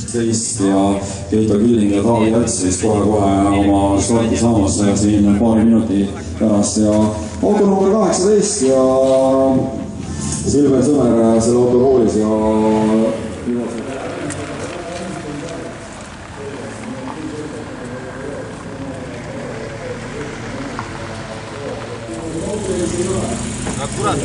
Teist ja Keito Killing ja Taavi Täts siis kohe oma starti saamas siin paari minuti pärast ja auto number 18 ja Silver Sõmer selle auto roolis ja kurat.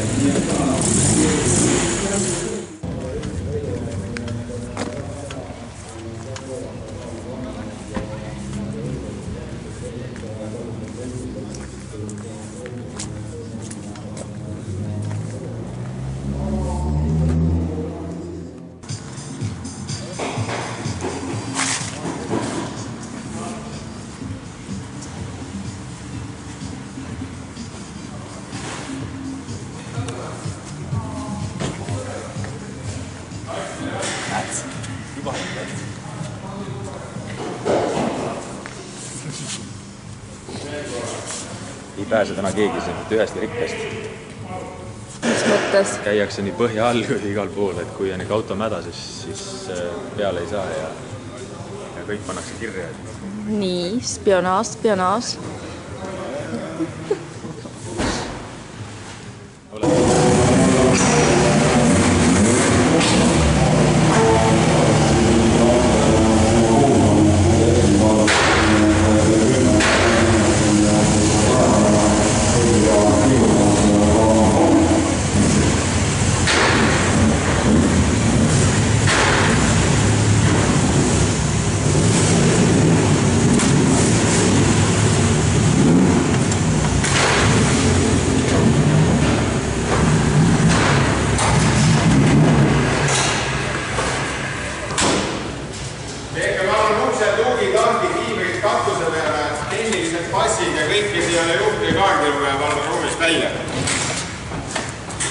Ei pääse täna keegi ühest rikkest. Mis mõttes? Käiakse nii põhja all kui igal pool, et kui on ikka auto mäda, siis peale ei saa ja kõik pannakse kirja. Nii, spionaaž.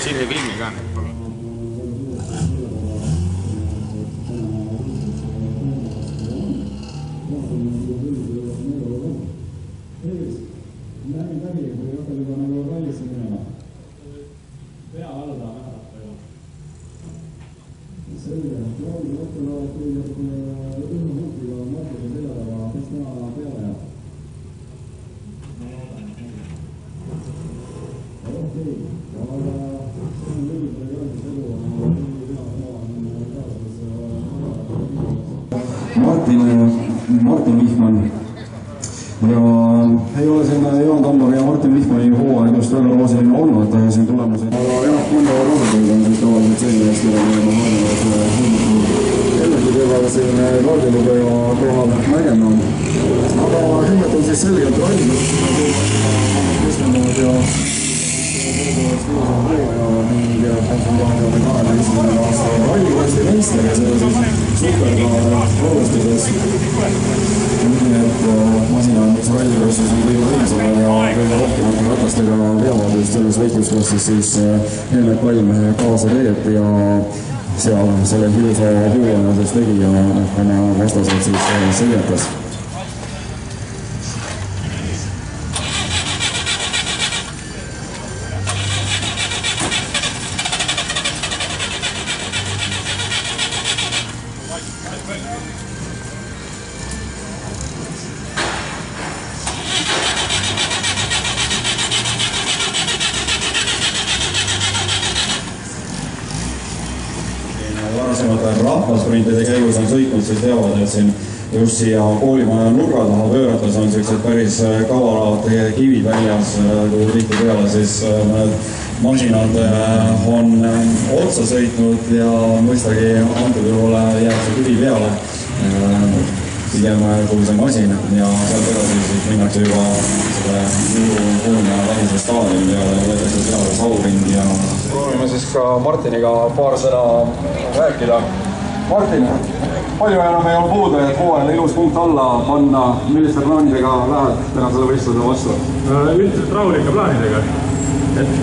Siin ei filmi ka. Martin Vihman ja ei ole siin Jaan Tammar ja Martin Vihmani hooaeg just väga roosiline olnud siin tulemused. Aga jah, mõnda roosapõld on siin tavaliselt selline eest üle ma mõelnud, et ennegi peavad siin kaardilugeja kohal nägema. Aga hümmet on siis selgelt valmis ja ja pensionvahendada 2021. aasta rallikasti meister ja seda siis superkaar proovistuses. Nii et masina, mis rallikassis on kõige võimsam ja kõige rohkemate ratastega veavad just selles võitlusklassis, siis Helmet Palmehe kaasa teeb ja seal selle hilusa hüüajasest tegi ja oma vastased siis seljatas. Rahvasprintide käigus on sõitnud, siis teavad, et siin just siia koolimaja nurga taha pöörates on sellised päris kavalad kivid väljas, kuhu tihti peale siis masinad on otsa sõitnud ja mõistagi antud juhul jääb see kivi peale pigem kui see masin ja sealt edasi siis minnakse juba selle kuulma vähise staadioni peale ja võetakse seal sauring ja proovime siis ka Martiniga paar sõna rääkida. Martin, palju enam ei ole puudu, et hooajale ilus punkt alla panna, milliste plaanidega lähed täna selle võistluse vastu? Üldiselt rahulike plaanidega, et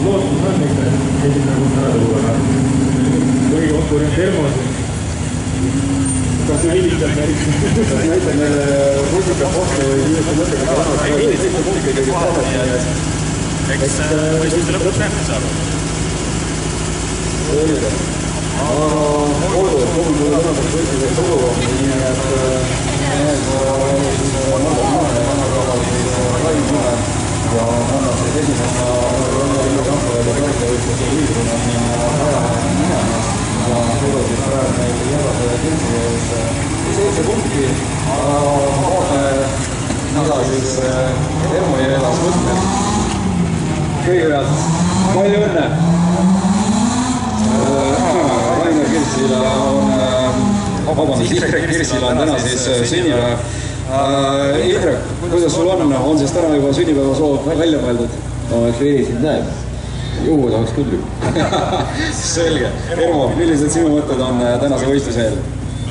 lootus on ikka, et esimene punkt ära tuua. Põhikohtuline termos Kas näitab meile rusikat vastu või viimeste mõttega tänast teiste punkti kõige saavad? Eks võistluse lõpuks nähtud saab. Selge. Aga olgu, et kogu tänaseks võistluseks olukorda, nii et mehed Rain Mõne ja annaksid esimesena rahvavälja kõrgevõistluse liidruna siin raja minema ja suudasid praegu meil jällase Kirsi ees 7 punkti, aga vaatame, mida siis Ermo Jeelas mõtleb. Kõigepealt, palju õnne! Rainer Kirsile on, Indrek Kirsile on täna siis sünnipäev. Indrek, kuidas sul on siis täna juba sünnipäevasoov välja mõeldud? No, eks veerisid näeb. Juhud oleks küll. Selge. Ermo, millised sinu mõtted on tänase võistluse eel?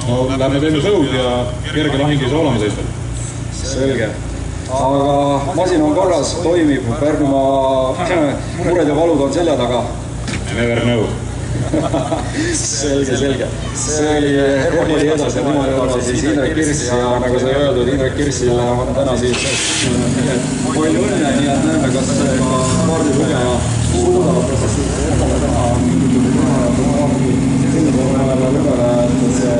No, lähme teeme sõud ja kerge lahing ei saa olema seistel. Selge. Aga masin on korras, toimib, Pärnumaa mured ja valud on selja taga. Never know. Selge. See oli Ermo Jeelas ja tema juurde siis Indrek Kirs ja nagu sai öeldud, Indrek Kirsil on täna siis palju õnne, nii et näeme, kas kaardilugeja suudab Ermole täna sinna lugeda, et see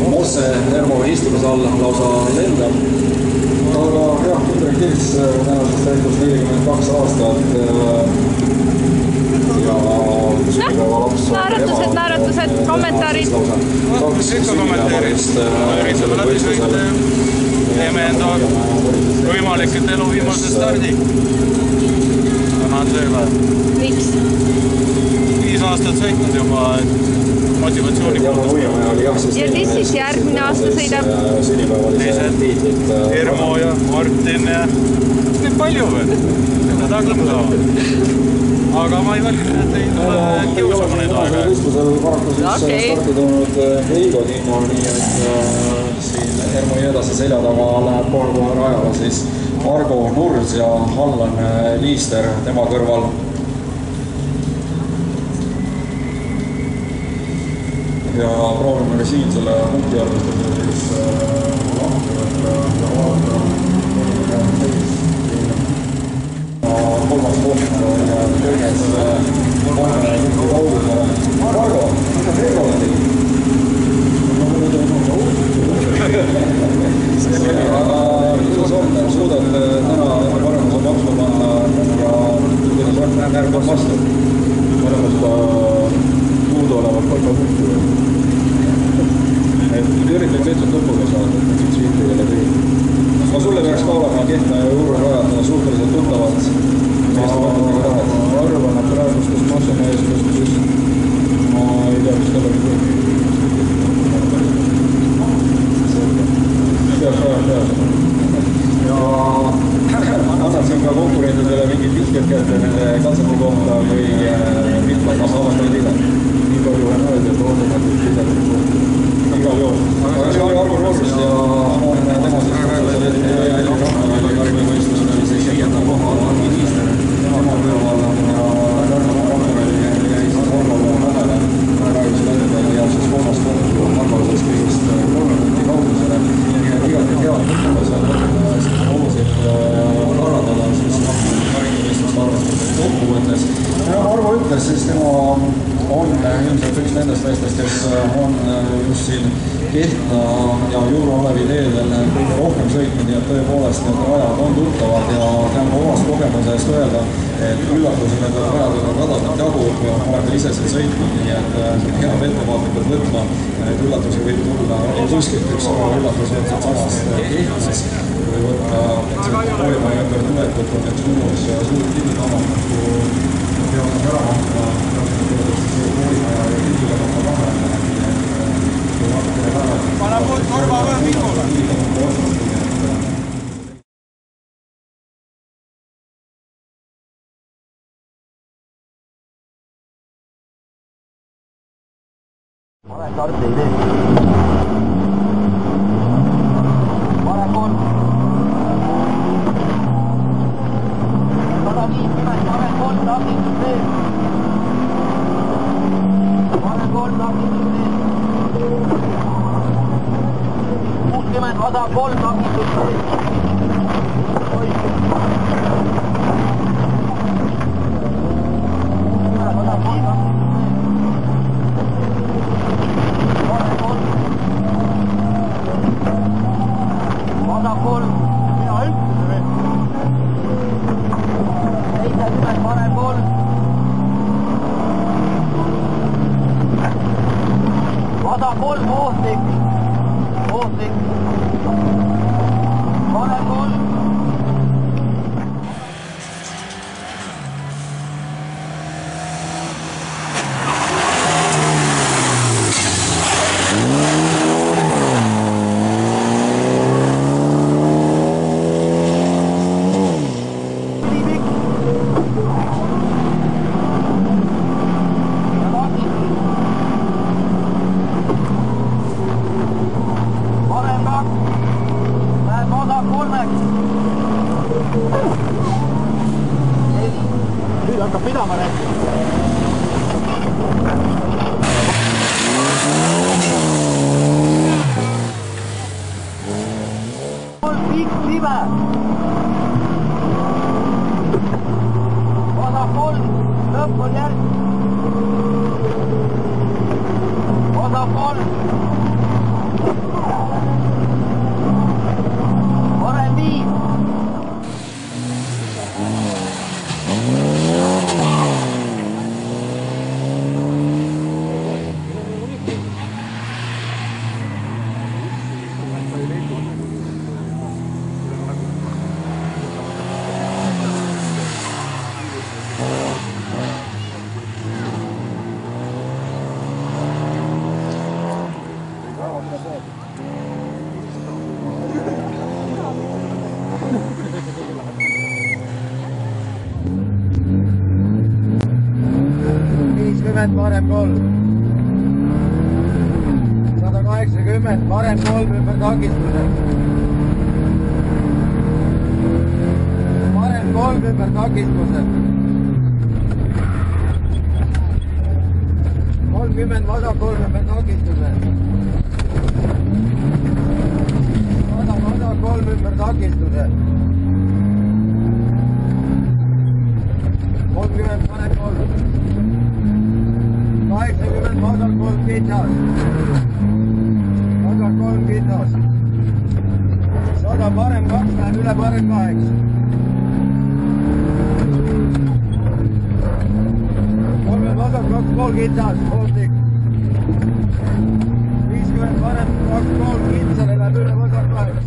Mosse Ermo istumise all lausa lendab. Aga jah, Indrek Kirs tänasest täitus 42 aastat ja naeratused, kommentaarid. Kaks kommentaarid. Teeme enda võimalik, et elu viimase stardi. Tänan söövad. Miks? 5 aastat sõitnud juba, et motivatsiooni puudus. Ja kes siis järgmine aasta sõidab? Teised Ermo ja Martin ja neid palju veel. Seda taglema saavad. Aga ma ei valgnud, et ei tule kiusama neid aega. Võistlusel paraku siis starti toonud Heigo Tiino, nii et siin Ermo Jeelase selja taga läheb kohe rajale siis Argo Nurs ja Allan Liister tema kõrval. Ja proovime ka siin selle punkti arvestuse siis lahti võtta ja vaadata kolmas koht kõiges kaugusele. Margo, mida Heigo oli? Aga kuidas on, suudad täna paremuse maksma panna ja kuidas on närv on vastu? Oleme seda puudu olevat palgapunkti või? Et üritaks lihtsalt lõpuga saada, et siin sviitidele tegi. Ma sulle peaks ka olema Kehtna ja Juuru rajad suhteliselt tuttavad. Ma arvan, et praegustest massameestest siis ma ei tea, mis tal oli kõik. Peaks rajad peas. Ja annad siin ka konkurentidele mingid vihked kätte nende katsete kohta või mitme kas avast ei tea. Nii palju on öelda, et ootamatult pidanud kohta. Igal juhul. Aga see oli Argo Nurst ja on tema siis võistlusel oli siis 5. kohal Arvi Liister. Tema kõrval on Tarmo Konkureli jäi siis Argole lähele. Praeguse ländel jääb siis kolmas koht Argole kõigist 3 minuti kaugusele. Nii et igati head mõttelased olusid parandada siis võistluste arvestades kokkuvõttes. Arvo ütles siis tema on ilmselt üks nendest meestest, kes on just siin Kehtna ja Juuru Olevi teedel kõige rohkem sõitnud, nii et tõepoolest need rajad on tuttavad ja tänu omast kogemusest öelda, et üllatusi need rajad on radadelt jagu ja oleme ise siin sõitnud, nii et head ettevaatlikult võtma, et üllatusi võib tulla kuskilt üks üllatus on siit samast Kehtnas või võtta hoidma ümber tulekut on üks uus ja suur tiimi avatud, peavad ära hakkama Pane korva või Mikole. Pane starti ei tee. Pane kolm. 150, pane kolm takistust veel. Pane kolm takistust veel. 103 takistust. Kolm ohtlik. Parem kolm. Nüüd hakkab pidama rääkima. Pikk libe. Osa 3, lõpp on järg. Osa 3. Parem 5. Parem kolm. 180, parem kolm ümber takistusel. Parem kolm ümber takistusel. 30 vasak kolm ümber takistusel. Vasak kolm ümber takistusel. 30 parem kolm. 80 vasak kolm kitsas. Vasak kolm kitsas. 100 parem 2 läheb üle parem 8. 3 vasak 2 pool kitsas. Ohtlik. 50 parem 2 pool kitsale läheb üle vasak 8.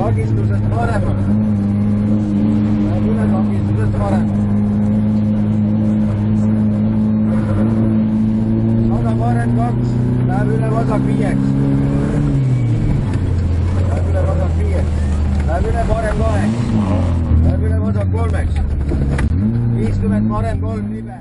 Takistusest paremaks. Läheb üle takistusest paremaks. 100 parem 2. Läheb üle vasak 5. Läheb üle vasak 5. Läheb üle parem 8. Läheb üle vasak 3. 50 parem 3 libe.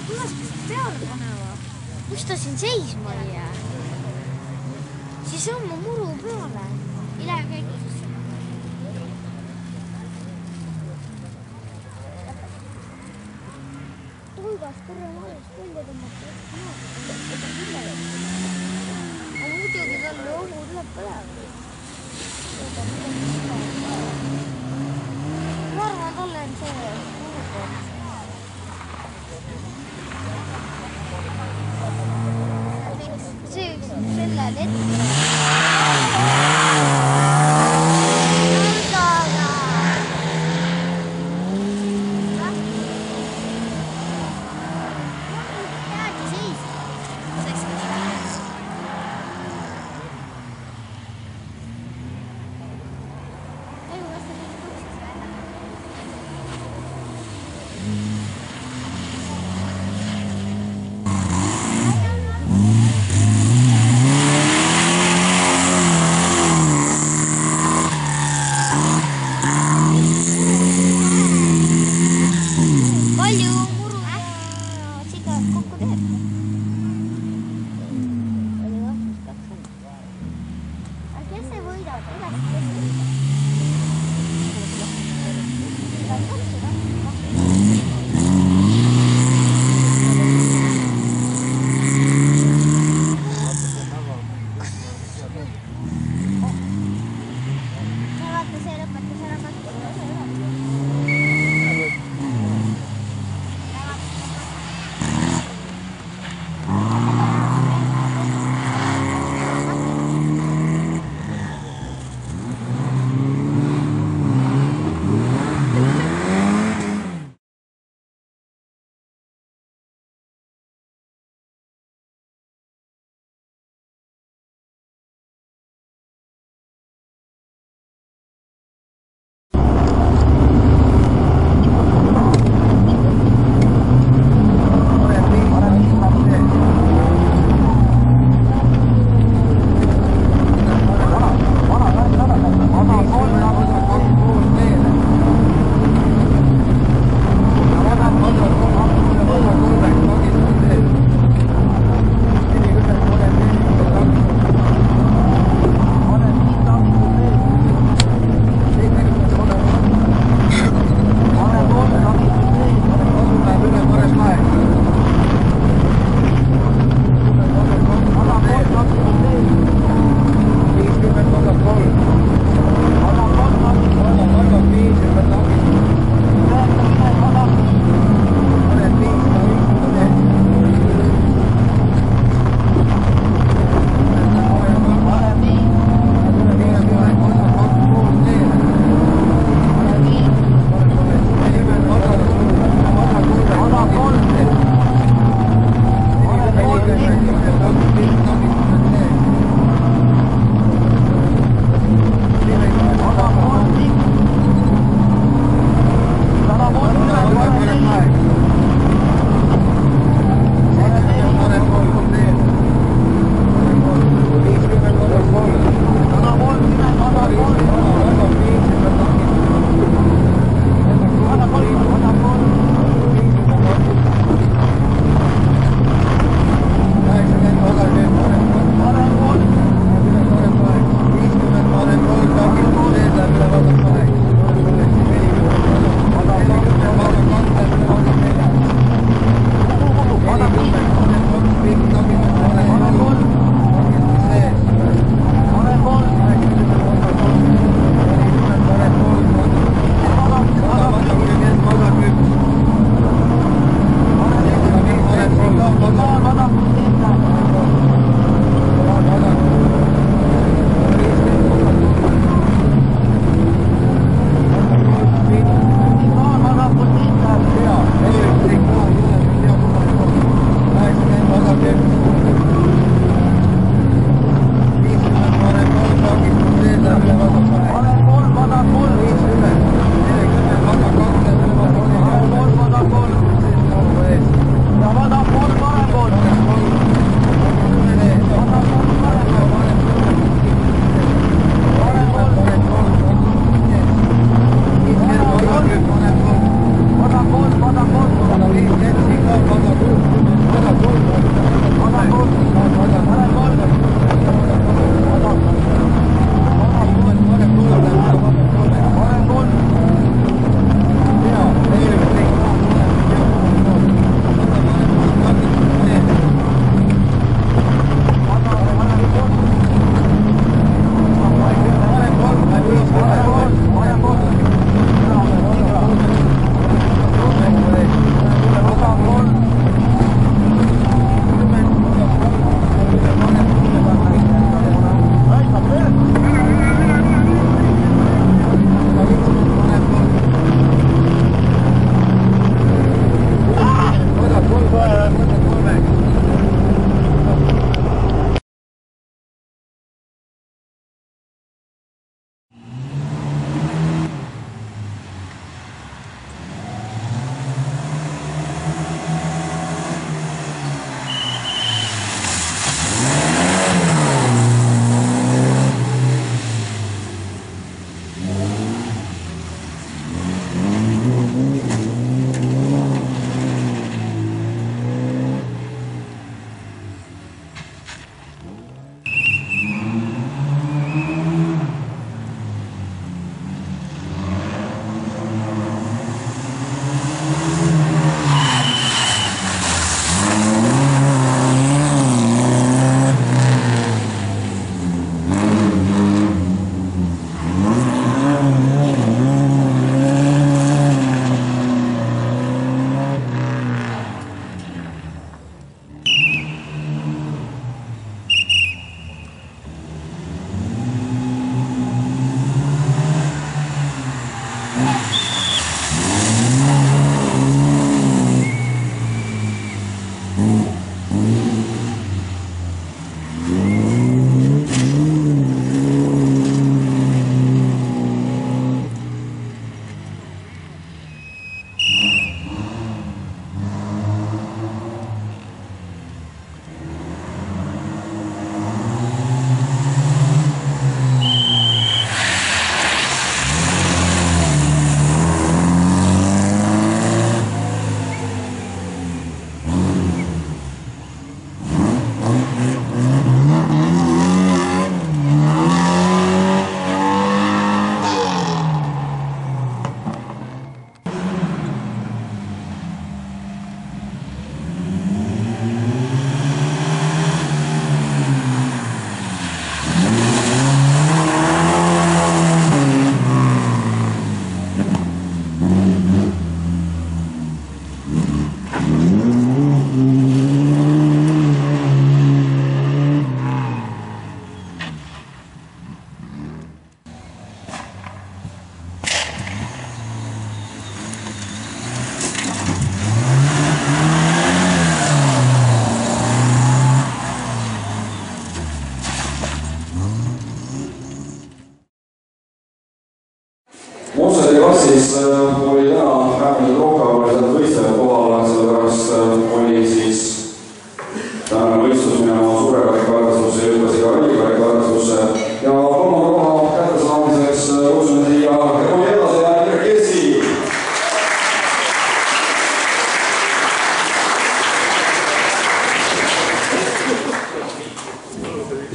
kuidas peale panema? Miks ta siin seisma ei jää? Siis on mu muru peale. Ei lähe käikusesse. Toigas korra maast välja tõmmata. Aga muidugi tal loomu tuleb põlema. Ma arvan, talle on see murukord. See üks selle leti.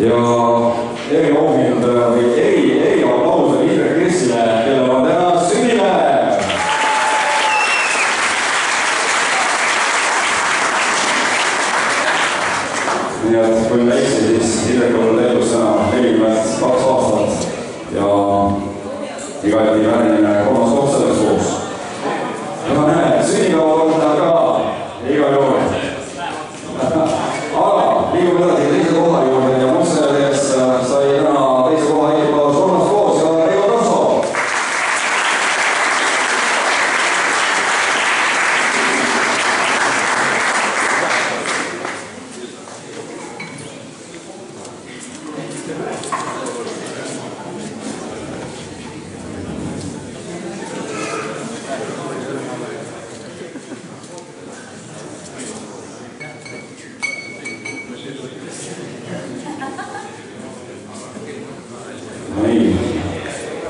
ja eriauhind või eriaplaus on Indrek Kirsile, kellel on täna sünnipäev. Nii et kui me eksi, siis Indrek on elus täna 42 aastat ja igati väärine kolmas koht selles koos. Ja näed, sünnipäeva on ta ka igal juhul. Aga liigume edasi teise koha juurde ja Mosseledes sai täna teise koha ekipaas kolmas koos ja Reivo Tasso.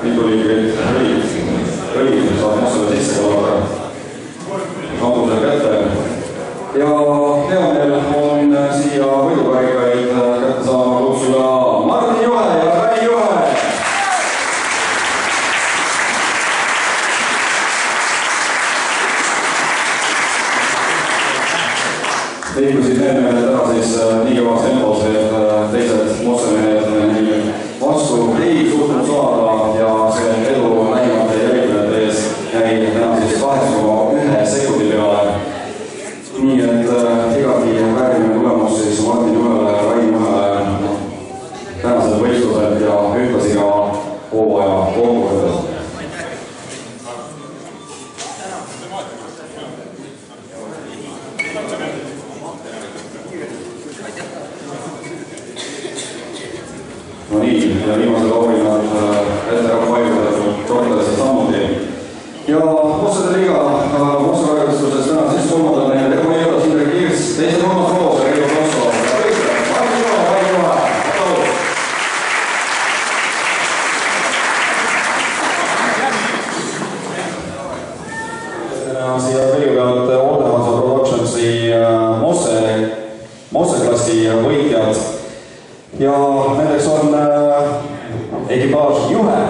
Nii tuli rõid, saab Mossele sisse kalada kampusel kätte. Ja hea meel on siia võidukarikaid kätte saama kutsuda Martin Juhe ja Kai Juhe. Liikusid need mehed täna siis nii kõvas tempos, et teised Mossemehed vastu ei suutnud saada ja see edu näimate jälgijate ees jäi täna siis 8,1 sekundi peale. Nii et igati vääriline tulemus siis Martin Juhele ja Rain Juhele tänased võistlused ja ühtlasi ka hooaja kokkuvõttes. No nii, ja viimased auhinnad ette paigutatud kordasid samuti. Ja Mossede liiga Mosse-karjalistuses täna siis kolmandal mehed Reivo Jõudas, Indrek Kirs, teise kolmas koos ja Reivo Tasso. Martin Juhe, Kai Juhe, aplaus! Siia kõigepealt Oldemasa Productionsi Mosse-klassi võitjad. Ja nendeks on ekipaaž Juhe.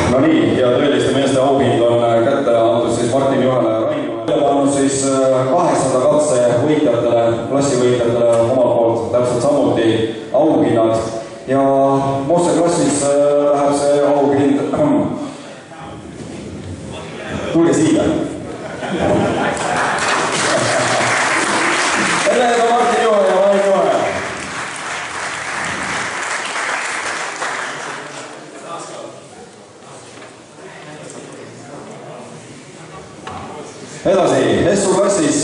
No nii, ja tõeliste meeste auhind on kätte antud siis Martin Juhele ja Rain Juhele. Andnud siis 8. katse võitjatele, klassivõitjatele omalt poolt täpselt samuti auhinnad. Ja Mosse klassis läheb see auhind. Tulge siia. Need on Martin Juhe ja Rain Juhe. Edasi, Essu klassis